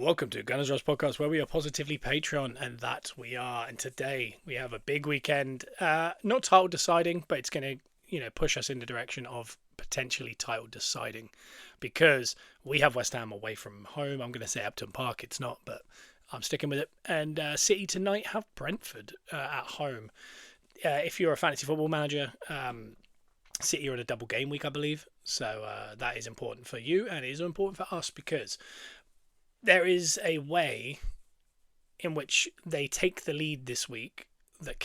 Welcome to Gunners Rush Podcast, where we are positively Patreon, and that we are. And today we have a big weekend, not title deciding, but it's going to, push us in the direction of potentially title deciding, because we have West Ham away from home. I'm going to say Upton Park. It's not, but I'm sticking with it. And City tonight have Brentford at home. If you're a fantasy football manager, City are on a double game week, I believe. So that is important for you, and it is important for us because there is a way in which they take the lead this week that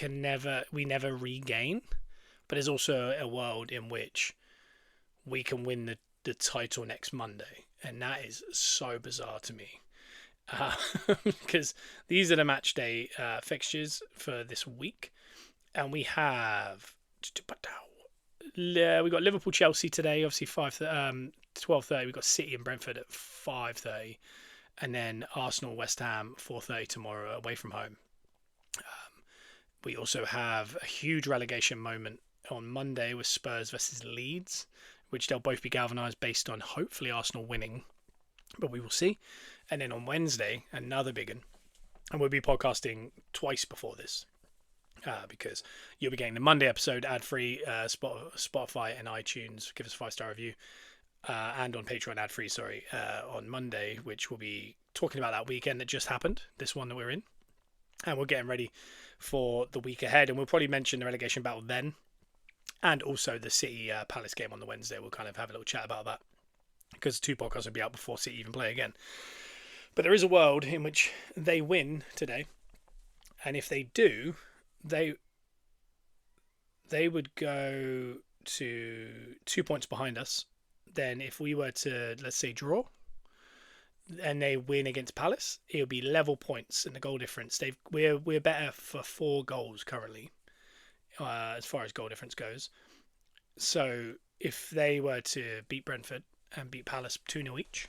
we never regain, but there's also a world in which we can win the title next Monday, and that is so bizarre to me, because these are the match day fixtures for this week, and we have we got Liverpool Chelsea today, obviously 12:30. We've got City and Brentford at 5:30. And then Arsenal, West Ham, 4:30 tomorrow away from home. We also have a huge relegation moment on Monday with Spurs versus Leeds, which they'll both be galvanised based on hopefully Arsenal winning, but we will see. And then on Wednesday, another big one. And we'll be podcasting twice before this, because you'll be getting the Monday episode ad-free, Spotify and iTunes. Give us a 5-star review. And on Patreon ad-free, on Monday, which will be talking about that weekend that just happened, this one that we're in. And we're getting ready for the week ahead, and we'll probably mention the relegation battle then, and also the City Palace game on the Wednesday. We'll kind of have a little chat about that, because 2 podcasts will be out before City even play again. But there is a world in which they win today, and if they do, they would go to 2 points behind us. Then if we were to, let's say, draw and they win against Palace, it'll be level points in the goal difference. We're better for 4 goals currently, as far as goal difference goes. So if they were to beat Brentford and beat Palace 2-0 each,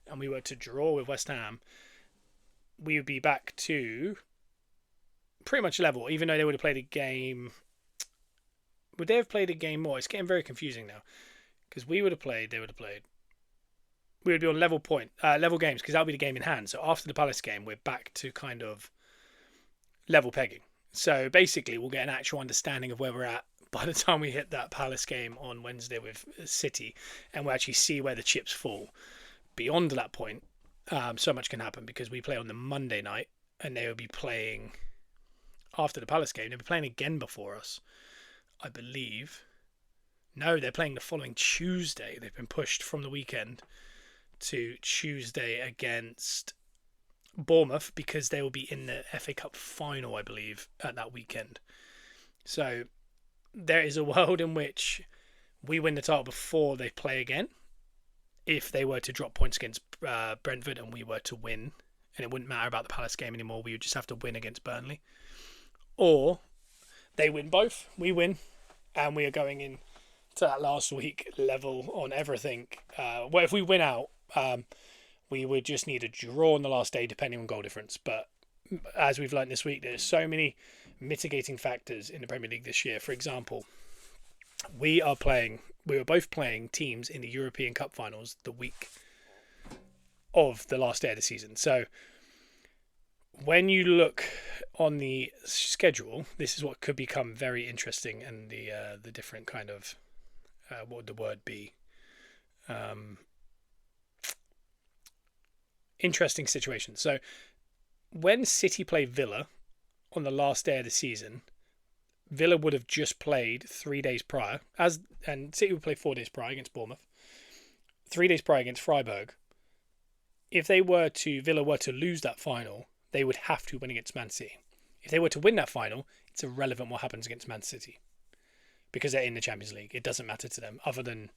and we were to draw with West Ham, we would be back to pretty much level, even though they would have played a game. Would they have played a game more? It's getting very confusing now. Because we would have played, they would have played. We would be on level games, because that'll be the game in hand. So after the Palace game, we're back to kind of level pegging. So basically, we'll get an actual understanding of where we're at by the time we hit that Palace game on Wednesday with City, and we'll actually see where the chips fall. Beyond that point, so much can happen, because we play on the Monday night, and they will be playing after the Palace game. They'll be playing again before us, I believe. No, they're playing the following Tuesday. They've been pushed from the weekend to Tuesday against Bournemouth, because they will be in the FA Cup final, I believe, at that weekend. So there is a world in which we win the title before they play again, if they were to drop points against Brentford and we were to win, and it wouldn't matter about the Palace game anymore. We would just have to win against Burnley. Or they win both, we win, and we are going in to that last week level on everything. Well, if we win out, we would just need a draw on the last day, depending on goal difference. But as we've learned this week, there's so many mitigating factors in the Premier League this year. For example, we were both playing teams in the European Cup finals the week of the last day of the season. So when you look on the schedule, this is what could become very interesting, and the different kind of what would the word be? Interesting situation. So when City play Villa on the last day of the season, Villa would have just played 3 days prior, and City would play 4 days prior against Bournemouth, 3 days prior against Freiburg. If Villa were to lose that final, they would have to win against Man City. If they were to win that final, it's irrelevant what happens against Man City, because they're in the Champions League. It doesn't matter to them, other than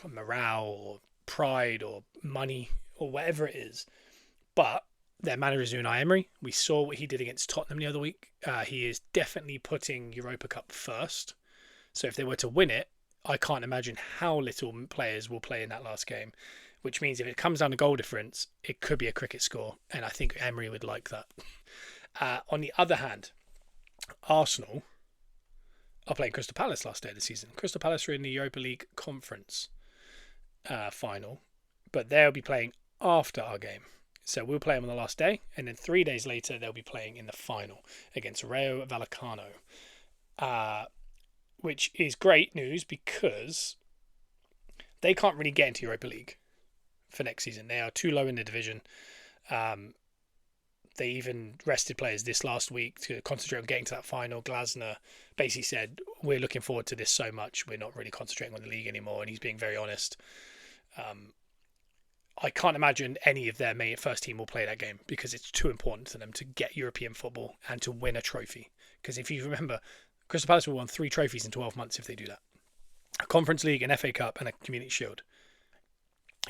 morale or pride or money or whatever it is. But their manager is Unai Emery. We saw what he did against Tottenham the other week. He is definitely putting Europa Cup first. So if they were to win it, I can't imagine how little players will play in that last game, which means if it comes down to goal difference, it could be a cricket score, and I think Emery would like that. On the other hand, Arsenal are playing Crystal Palace last day of the season. Crystal Palace are in the Europa League Conference final, but they'll be playing after our game. So we'll play them on the last day, and then 3 days later they'll be playing in the final against Rayo Vallecano, which is great news because they can't really get into Europa League for next season. They are too low in the division. They even rested players this last week to concentrate on getting to that final. Glasner basically said, we're looking forward to this so much, we're not really concentrating on the league anymore, and he's being very honest. I can't imagine any of their first team will play that game because it's too important to them to get European football and to win a trophy. Because if you remember, Crystal Palace will win 3 trophies in 12 months if they do that. A Conference League, an FA Cup, and a Community Shield.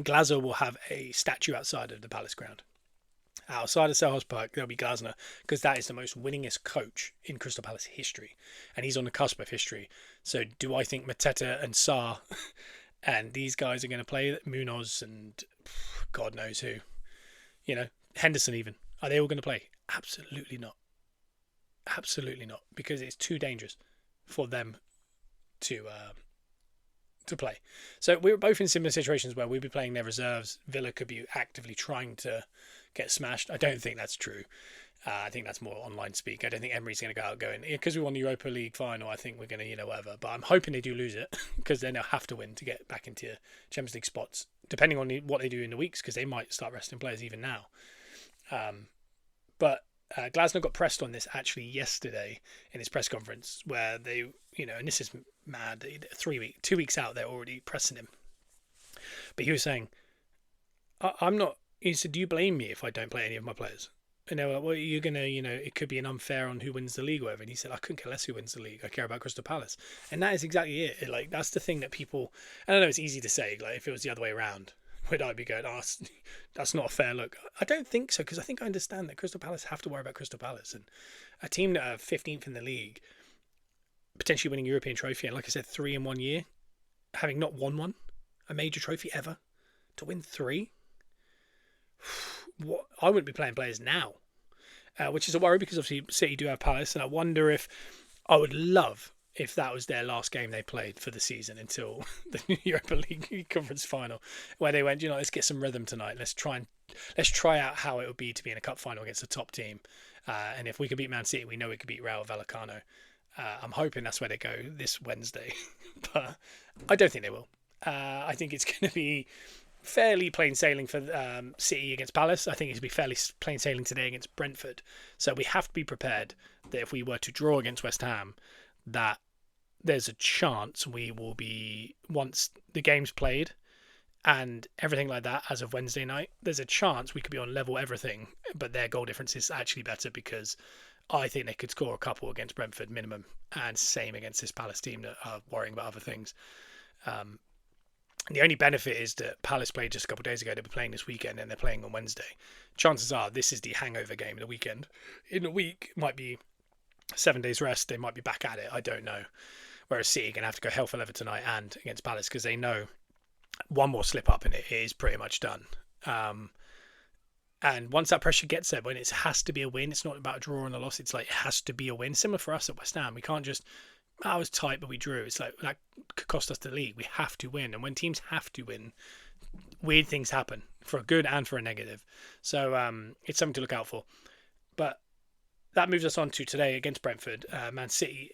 Glasgow will have a statue outside of the Palace ground. Outside of Selhurst Park, there'll be Glasner, because that is the most winningest coach in Crystal Palace history. And he's on the cusp of history. So do I think Mateta and Sarr and these guys are going to play? Munoz and God knows who. Henderson even. Are they all going to play? Absolutely not. Absolutely not. Because it's too dangerous for them to play. So we're both in similar situations where we'll be playing their reserves. Villa could be actively trying to get smashed. I don't think that's true. I think that's more online speak. I don't think Emery's going to go out going, because we won the Europa League final, I think we're going to, whatever. But I'm hoping they do lose it because then they'll have to win to get back into Champions League spots, depending on what they do in the weeks, because they might start resting players even now. But Glasner got pressed on this actually yesterday in his press conference where they, and this is mad, 2 weeks out, they're already pressing him. But he was saying, I'm not, he said, do you blame me if I don't play any of my players? And they were like, well, you're going to, it could be an unfair on who wins the league or whatever. And he said, I couldn't care less who wins the league. I care about Crystal Palace. And that is exactly it. Like, that's the thing that people, and I know it's easy to say, like, if it was the other way around, would I be going, that's not a fair look? I don't think so, because I think I understand that Crystal Palace have to worry about Crystal Palace. And a team that are 15th in the league, potentially winning European trophy, and like I said, 3 in 1 year, having not won one, a major trophy ever, to win 3, what, I wouldn't be playing players now, which is a worry because obviously City do have Palace, and I wonder if I would love if that was their last game they played for the season until the Europa League conference final, where they went, let's get some rhythm tonight. Let's try out how it would be to be in a cup final against a top team, and if we could beat Man City, we know we could beat Rayo Vallecano. I'm hoping that's where they go this Wednesday, but I don't think they will. I think it's going to be fairly plain sailing for City against Palace. I think it'll be fairly plain sailing today against Brentford. So we have to be prepared that if we were to draw against West Ham, that there's a chance we will be, once the game's played and everything like that, as of Wednesday night, there's a chance we could be on level everything, but their goal difference is actually better because I think they could score a couple against Brentford minimum, and same against this Palace team that are worrying about other things. The only benefit is that Palace played just a couple of days ago. They'll be playing this weekend and they're playing on Wednesday. Chances are this is the hangover game of the weekend. In a week, it might be 7 days rest. They might be back at it. I don't know. Whereas City are going to have to go hell for leather tonight and against Palace because they know one more slip up and it is pretty much done. And once that pressure gets there, when it has to be a win, it's not about a draw and a loss. It's like it has to be a win. Similar for us at West Ham. We can't just, I was tight, but we drew. It's like that could cost us the league. We have to win. And when teams have to win, weird things happen for a good and for a negative. So it's something to look out for. But that moves us on to today against Brentford, Man City.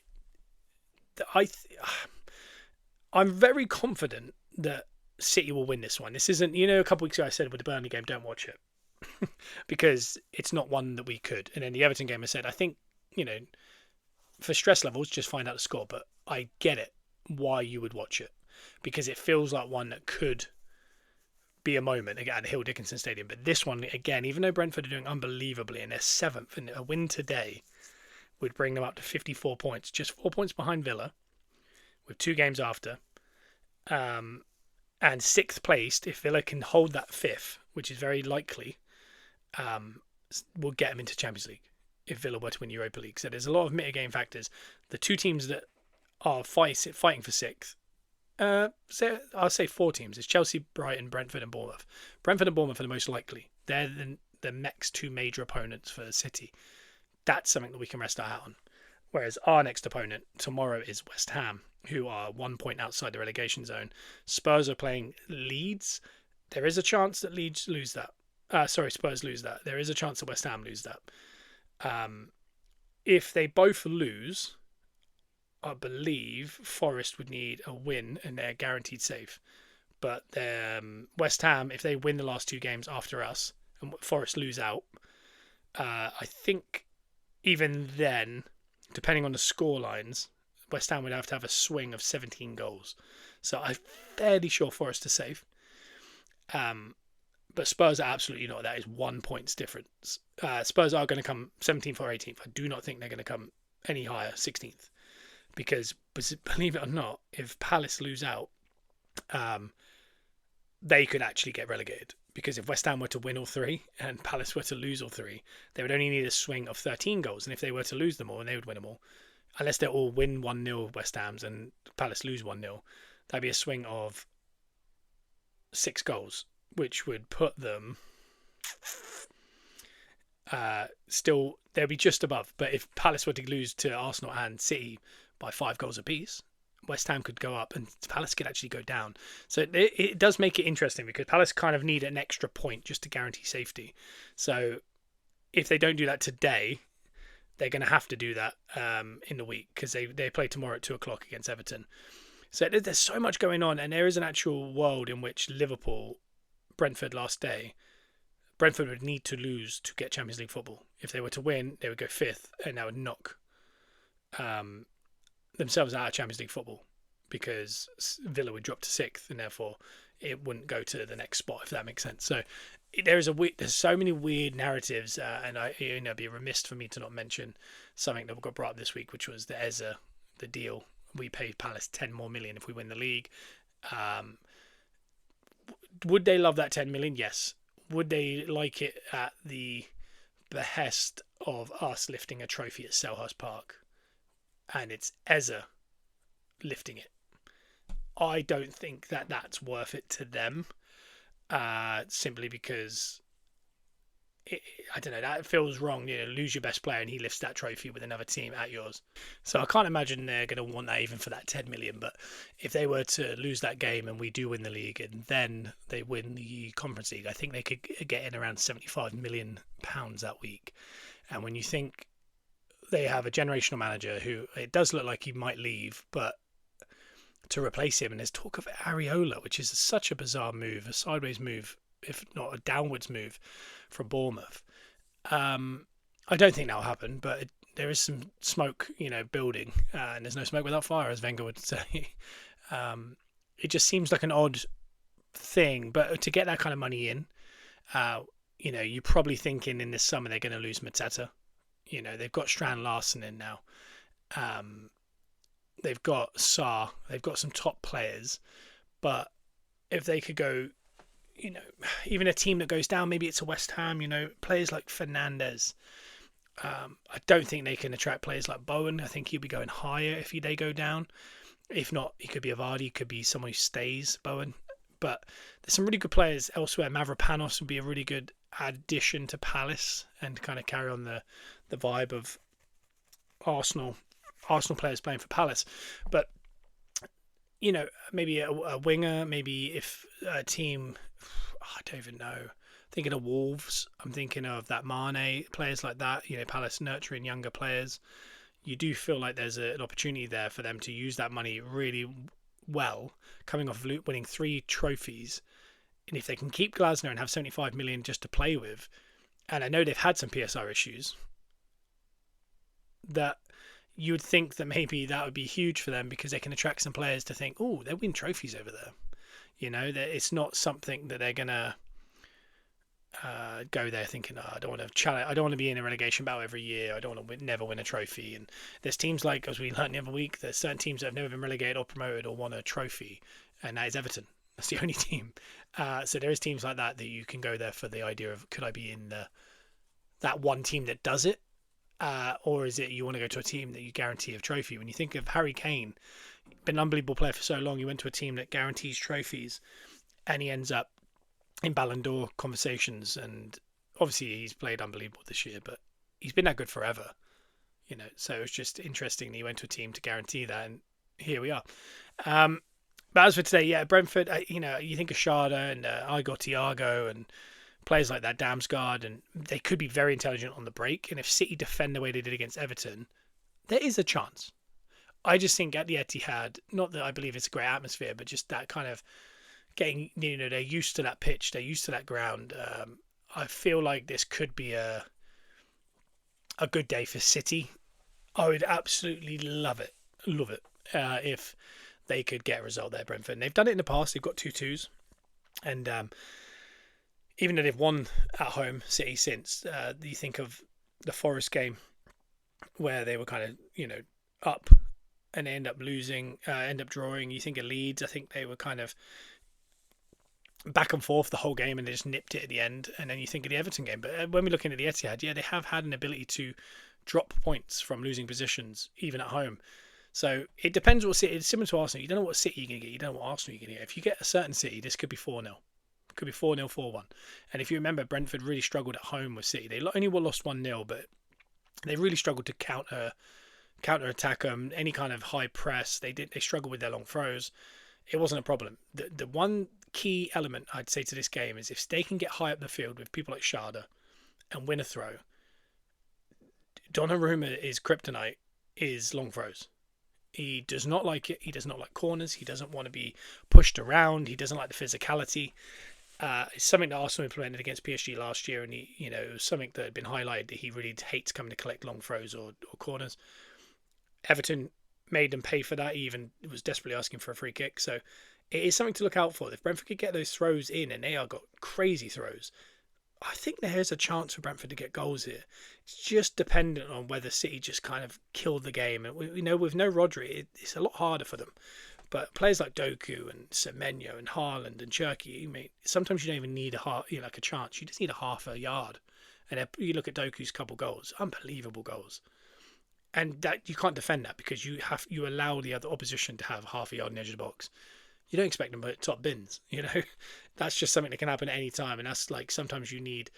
I'm very confident that City will win this one. This isn't, a couple of weeks ago I said with the Burnley game, don't watch it because it's not one that we could. And then the Everton game I said, I think, for stress levels, just find out the score. But I get it, why you would watch it, because it feels like one that could be a moment again at the Hill Dickinson Stadium. But this one, again, even though Brentford are doing unbelievably and they're 7th, and a win today would bring them up to 54 points, just 4 points behind Villa with 2 games after. And 6th placed, if Villa can hold that 5th, which is very likely, will get them into Champions League if Villa were to win Europa League. So there's a lot of mitigating factors. The 2 teams that are fighting for 6th, I'll say 4 teams. It's Chelsea, Brighton, Brentford and Bournemouth. Brentford and Bournemouth are the most likely. They're the next 2 major opponents for City. That's something that we can rest our hat on. Whereas our next opponent tomorrow is West Ham, who are 1 point outside the relegation zone. Spurs are playing Leeds. There is a chance that Leeds lose that. Sorry, Spurs lose that. There is a chance that West Ham lose that. If they both lose, I believe Forest would need a win and they're guaranteed safe. But West Ham, if they win the last two games after us and Forest lose out, I think even then, depending on the score lines, West Ham would have to have a swing of 17 goals. So I'm fairly sure Forest are safe. But Spurs are absolutely not. That is 1 point's difference. Spurs are going to come 17th or 18th. I do not think they're going to come any higher, 16th. Because, believe it or not, if Palace lose out, they could actually get relegated. Because if West Ham were to win all three and Palace were to lose all three, they would only need a swing of 13 goals. And if they were to lose them all, and they would win them all, unless they all win 1-0 West Ham's and Palace lose 1-0, that'd be a swing of 6 goals, which would put them still, they'll be just above. But if Palace were to lose to Arsenal and City by 5 goals apiece, West Ham could go up and Palace could actually go down. So it does make it interesting because Palace kind of need an extra point just to guarantee safety. So if they don't do that today, they're going to have to do that in the week because they play tomorrow at 2 o'clock against Everton. So there's so much going on, and there is an actual world in which Liverpool, Brentford last day, Brentford would need to lose to get Champions League football. If they were to win, they would go 5th, and that would knock themselves out of Champions League football because Villa would drop to 6th, and therefore it wouldn't go to the next spot, if that makes sense. So there's so many weird narratives, and it'd be remiss for me to not mention something that got brought up this week, which was the Eze, the deal. We pay Palace 10 more million if we win the league. Would they love that 10 million? Yes. Would they like it at the behest of us lifting a trophy at Selhurst Park? And it's Eze lifting it. I don't think that that's worth it to them. Simply because I don't know, that feels wrong. Lose your best player and he lifts that trophy with another team at yours. So I can't imagine they're going to want that even for that 10 million. But if they were to lose that game and we do win the league and then they win the Conference League, I think they could get in around £75 million that week. And when you think they have a generational manager who it does look like he might leave, but to replace him, and there's talk of Areola, which is such a bizarre move, a sideways move, if not a downwards move from Bournemouth. I don't think that'll happen, but there is some smoke, building, and there's no smoke without fire, as Wenger would say. It just seems like an odd thing, but to get that kind of money in, you're probably thinking in this summer they're going to lose Mateta. They've got Strand Larsen in now. They've got Sarr. They've got some top players, but if they could go, even a team that goes down, maybe it's a West Ham, players like Fernandes. I don't think they can attract players like Bowen. I think he'll be going higher if they go down. If not, he could be a Vardy, could be someone who stays, Bowen. But there's some really good players elsewhere. Mavropanos would be a really good addition to Palace and kind of carry on the vibe of Arsenal players playing for Palace. But maybe a winger, maybe if a team, I don't even know. Thinking of Wolves, I'm thinking of that Mane, players like that. Palace nurturing younger players. You do feel like there's an opportunity there for them to use that money really well, coming off winning 3 trophies. And if they can keep Glasner and have 75 million just to play with, and I know they've had some PSR issues, that you would think that maybe that would be huge for them because they can attract some players to think, oh, they win trophies over there. That it's not something that they're gonna go there thinking, I don't want to challenge. I don't want to be in a relegation battle every year. I don't want to never win a trophy. And there's teams like, as we learned the other week, there's certain teams that have never been relegated or promoted or won a trophy, and that is Everton. That's the only team. So there is teams like that you can go there for the idea of, could I be in that one team that does it? Or is it you want to go to a team that you guarantee a trophy? When you think of Harry Kane, been an unbelievable player for so long, he went to a team that guarantees trophies and he ends up in Ballon d'Or conversations, and obviously he's played unbelievable this year, but he's been that good forever. So it's just interesting that he went to a team to guarantee that, and here we are. But as for today, Brentford, you think of Sharda and Igor Thiago and players like that, Damsgaard, and they could be very intelligent on the break. And if City defend the way they did against Everton, there is a chance. I just think at the Etihad, not that I believe it's a great atmosphere, but just that kind of getting, they're used to that pitch, they're used to that ground. I feel like this could be a good day for City. I would absolutely love it, if they could get a result there, Brentford. And they've done it in the past. They've got 2-2s, and even though they've won at home, City, since you think of the Forest game where they were kind of up and they end up losing, end up drawing. You think of Leeds, I think they were kind of back and forth the whole game and they just nipped it at the end. And then you think of the Everton game. But when we're looking at the Etihad, they have had an ability to drop points from losing positions, even at home. So it depends what City. It's similar to Arsenal. You don't know what City you're going to get. You don't know what Arsenal you're going to get. If you get a certain City, this could be 4-0. It could be 4-0, 4-1. And if you remember, Brentford really struggled at home with City. They only lost 1-0, but they really struggled to counter attack them. Any kind of high press, they struggled with their long throws. It wasn't a problem. The one key element I'd say to this game is if they can get high up the field with people like Schade and win a throw. Donnarumma is kryptonite is long throws. He does not like it. He does not like corners. He doesn't want to be pushed around. He doesn't like the physicality. It's something that Arsenal implemented against PSG last year, and it was something that had been highlighted that he really hates coming to collect long throws or corners. Everton made them pay for that. He even was desperately asking for a free kick. So it is something to look out for. If Brentford could get those throws in, and they are got crazy throws, I think there is a chance for Brentford to get goals here. It's just dependent on whether City just kind of killed the game. And with no Rodri, it's a lot harder for them. But players like Doku and Semenyo and Haaland and Cherki, sometimes you don't even need a chance. You just need a half a yard. And you look at Doku's couple goals, unbelievable goals. And that you can't defend that because you allow the other opposition to have half a yard in the edge of the box. You don't expect them to top bins, That's just something that can happen at any time. And that's like sometimes you need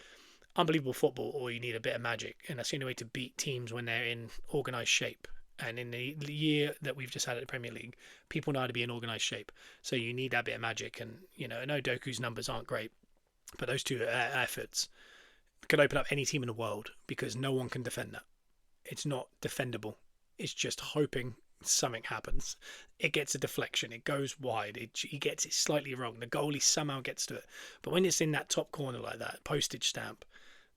unbelievable football or you need a bit of magic. And that's the only way to beat teams when they're in organised shape. And in the year that we've just had at the Premier League, people know how to be in organised shape. So you need that bit of magic. And, I know Doku's numbers aren't great, but those two efforts could open up any team in the world because no one can defend that. It's not defendable. It's just hoping something happens. It gets a deflection. It goes wide. He gets it slightly wrong. The goalie somehow gets to it. But when it's in that top corner like that, postage stamp,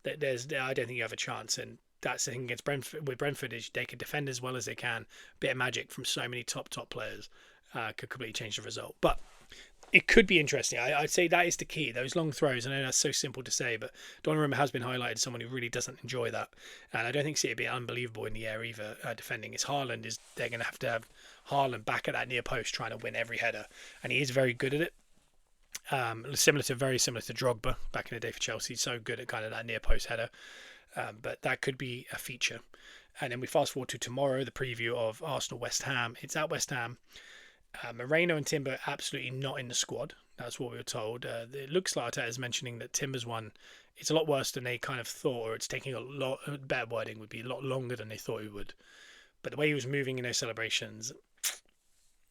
I don't think you have a chance. And that's the thing against Brentford. With Brentford is they can defend as well as they can. Bit of magic from so many top players could completely change the result. But it could be interesting. I'd say that is the key. Those long throws. I know that's so simple to say, but Donnarumma has been highlighted as someone who really doesn't enjoy that. And I don't think City would be unbelievable in the air either defending. They're going to have Haaland back at that near post trying to win every header. And he is very good at it. Very similar to Drogba back in the day for Chelsea. So good at kind of that near post header. But that could be a feature. And then we fast forward to tomorrow, the preview of Arsenal-West Ham. It's at West Ham. Moreno and Timber absolutely not in the squad. That's what we were told. It looks like Arteta is mentioning that Timber's one, it's a lot worse than they kind of thought, or it's taking a lot, better wording would be a lot longer than they thought it would. But the way he was moving in those celebrations,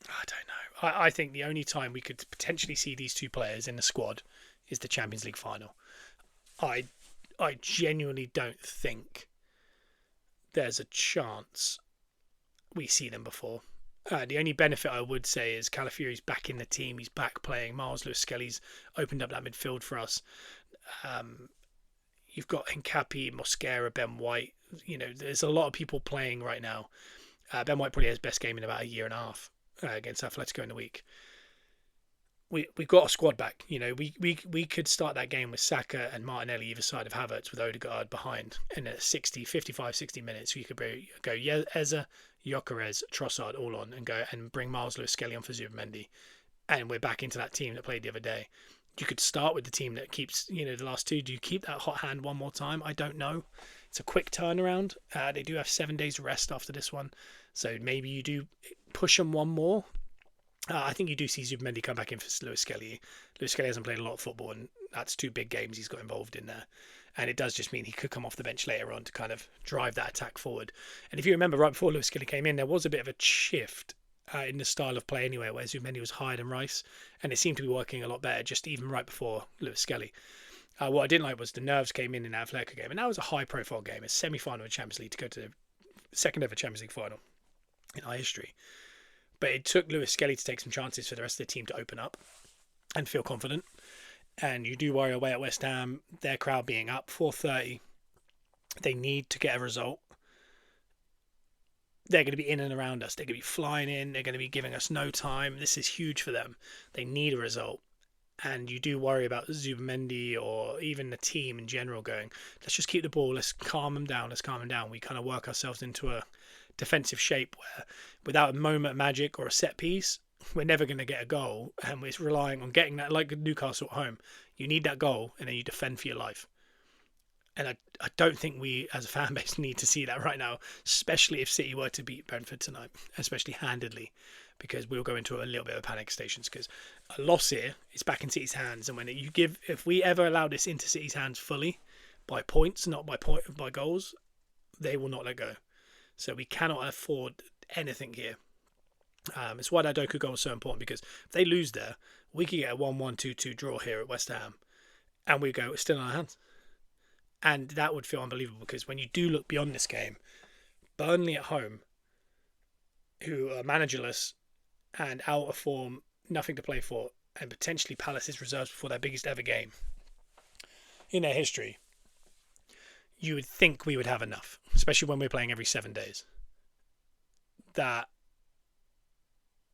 I don't know. I think the only time we could potentially see these two players in the squad is the Champions League final. I genuinely don't think there's a chance we see them before. The only benefit I would say is Calafiori's back in the team. He's back playing. Miles Lewis-Skelly's opened up that midfield for us. You've got Hincapié, Mosquera, Ben White. There's a lot of people playing right now. Ben White probably has his best game in about a year and a half against Atletico in the week. We've got a squad back. We could start that game with Saka and Martinelli either side of Havertz with Odegaard behind. And at 55, 60 minutes, we could go Eze, Gyökeres, Trossard all on and bring Miles Lewis-Skelly on for Zubimendi. And we're back into that team that played the other day. You could start with the team that keeps, the last two. Do you keep that hot hand one more time? I don't know. It's a quick turnaround. They do have 7 days rest after this one. So maybe you do push them one more. I think you do see Zubimendi come back in for Lewis-Skelly. Lewis-Skelly hasn't played a lot of football, and that's 2 big games he's got involved in there. And it does just mean he could come off the bench later on to kind of drive that attack forward. And if you remember, right before Lewis-Skelly came in, there was a bit of a shift in the style of play anyway, where Zubimendi was higher than Rice, and it seemed to be working a lot better just even right before Lewis-Skelly. What I didn't like was the nerves came in that Atletico game, and that was a high-profile game, a semi-final of Champions League to go to the second ever Champions League final in our history. But it took Lewis Skelly to take some chances for the rest of the team to open up and feel confident. And you do worry away at West Ham, their crowd being up 4:30. They need to get a result. They're going to be in and around us. They're going to be flying in. They're going to be giving us no time. This is huge for them. They need a result. And you do worry about Zubimendi or even the team in general going, let's just keep the ball. Let's calm them down. We kind of work ourselves into a defensive shape where without a moment of magic or a set piece, we're never going to get a goal. And we're relying on getting that, like Newcastle at home. You need that goal and then you defend for your life. And I don't think we as a fan base need to see that right now, especially if City were to beat Brentford tonight, especially handedly, because we'll go into a little bit of panic stations because a loss here is back in City's hands. And when if we ever allow this into City's hands fully by points, not by goals, they will not let go. So we cannot afford anything here. It's why that Doku goal is so important, because if they lose there, we could get a 1-1, 2-2 draw here at West Ham and we go, it's still in our hands. And that would feel unbelievable, because when you do look beyond this game, Burnley at home, who are managerless and out of form, nothing to play for, and potentially Palace's reserves before their biggest ever game in their history, you would think we would have enough, especially when we're playing every 7 days, that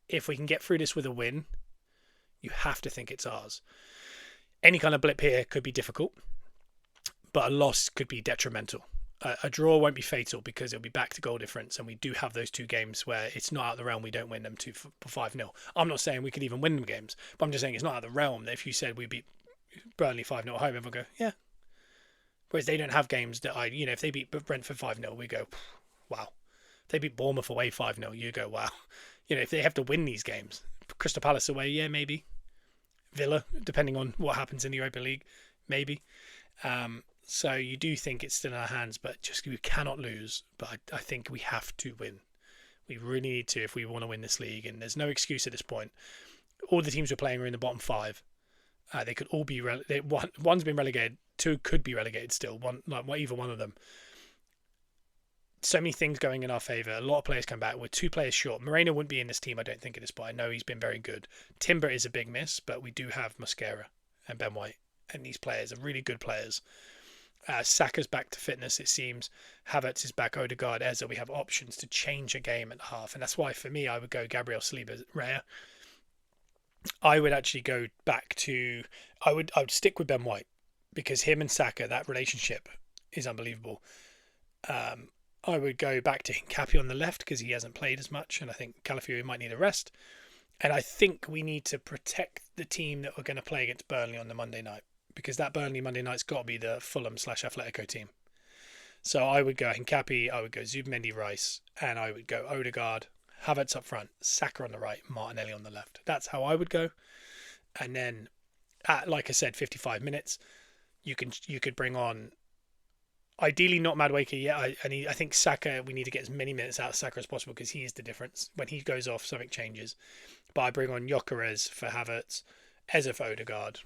if we can get through this with a win, you have to think it's ours. Any kind of blip here could be difficult, but a loss could be detrimental. A draw won't be fatal because it'll be back to goal difference, and we do have those two games where it's not out of the realm we don't win them 5-0. I'm not saying we could even win them games, but I'm just saying it's not out of the realm that if you said we beat Burnley 5-0 at home, everyone will go, yeah. Whereas they don't have games that if they beat Brentford 5-0, we go, wow. If they beat Bournemouth away 5-0, you go, wow. If they have to win these games, Crystal Palace away, yeah, maybe. Villa, depending on what happens in the Europa League, maybe. So you do think it's still in our hands, but just we cannot lose. But I think we have to win. We really need to if we want to win this league, and there's no excuse at this point. All the teams we're playing are in the bottom 5. They could all be one's been relegated, 2 could be relegated still. Either one of them. So many things going in our favour. A lot of players come back. We're 2 players short. Moreno wouldn't be in this team, I don't think, at this point. I know he's been very good. Timber is a big miss, but we do have Mosquera and Ben White, and these players are really good players. Saka's back to fitness, it seems. Havertz is back. Odegaard, Eze. We have options to change a game at half, and that's why for me I would go Gabriel Saliba, Raya. I would actually go back to I would stick with Ben White, because him and Saka, that relationship is unbelievable. I would go back to Hincapié on the left because he hasn't played as much, and I think Calafiori might need a rest. And I think we need to protect the team that we're going to play against Burnley on the Monday night, because that Burnley Monday night's got to be the Fulham/Atletico team. So I would go Hincapié, I would go Zubimendi, Rice, and I would go Odegaard, Havertz up front, Saka on the right, Martinelli on the left. That's how I would go. And then, like I said, 55 minutes, you could bring on, ideally not Madueke yet. I think Saka, we need to get as many minutes out of Saka as possible, because he is the difference. When he goes off, something changes. But I bring on Gyökeres for Havertz, Eze for Odegaard.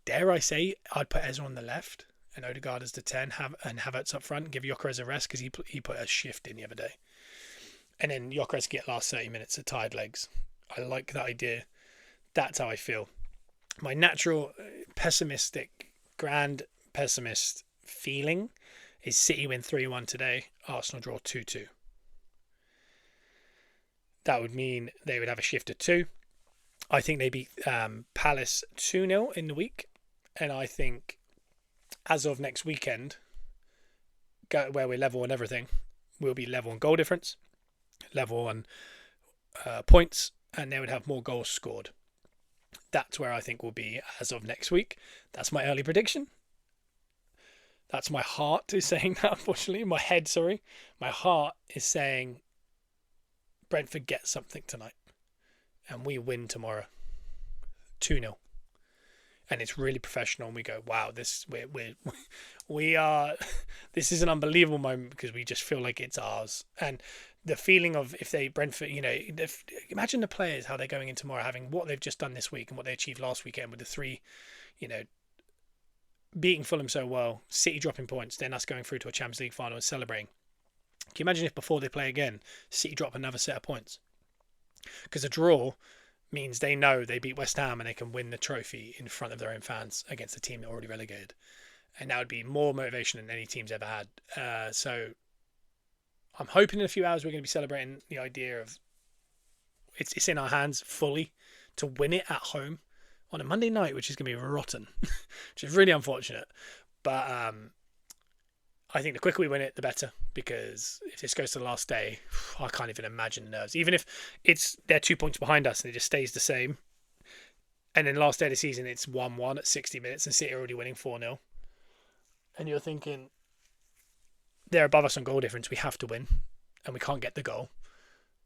Dare I say, I'd put Eze on the left and Odegaard as the 10, and Havertz up front, and give Gyökeres a rest, because he put a shift in the other day. And then Gyökeres get last 30 minutes of tired legs. I like that idea. That's how I feel. My natural grand pessimist feeling is City win 3-1 today, Arsenal draw 2-2. That would mean they would have a shift of 2. I think they beat Palace 2-0 in the week, and I think as of next weekend, where we're level on everything, we'll be level on goal difference, level on points, and they would have more goals scored. That's where I think we'll be as of next week. That's my early prediction. That's my heart is saying that, unfortunately. My head, sorry. My heart is saying Brentford get something tonight, and we win tomorrow 2-0. And it's really professional, and we go, wow, this is an unbelievable moment, because we just feel like it's ours. And the feeling of if they Brentford, imagine the players, how they're going in tomorrow, having what they've just done this week and what they achieved last weekend with the 3, beating Fulham so well, City dropping points, then us going through to a Champions League final and celebrating. Can you imagine if before they play again, City drop another set of points? Because a draw means they know they beat West Ham and they can win the trophy in front of their own fans against a team that already relegated. And that would be more motivation than any team's ever had. So I'm hoping in a few hours we're going to be celebrating the idea of it's in our hands fully to win it at home on a Monday night, which is going to be rotten, which is really unfortunate. But I think the quicker we win it, the better, because if this goes to the last day, I can't even imagine nerves. Even if they're 2 points behind us and it just stays the same, and then last day of the season it's 1-1 at 60 minutes and City are already winning 4-0, and you're thinking they're above us on goal difference, we have to win, and we can't get the goal.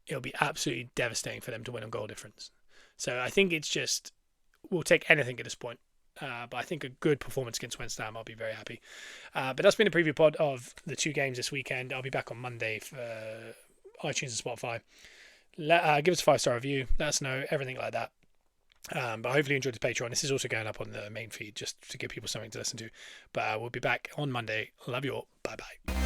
It'll be absolutely devastating for them to win on goal difference. So I think it's just, we'll take anything at this point. But I think a good performance against West Ham, I'll be very happy. But that's been a preview pod of the 2 games this weekend. I'll be back on Monday for iTunes and Spotify. Give us a 5-star review. Let us know, everything like that. But hopefully you enjoyed the Patreon. This is also going up on the main feed just to give people something to listen to. But we'll be back on Monday. Love you all. Bye-bye.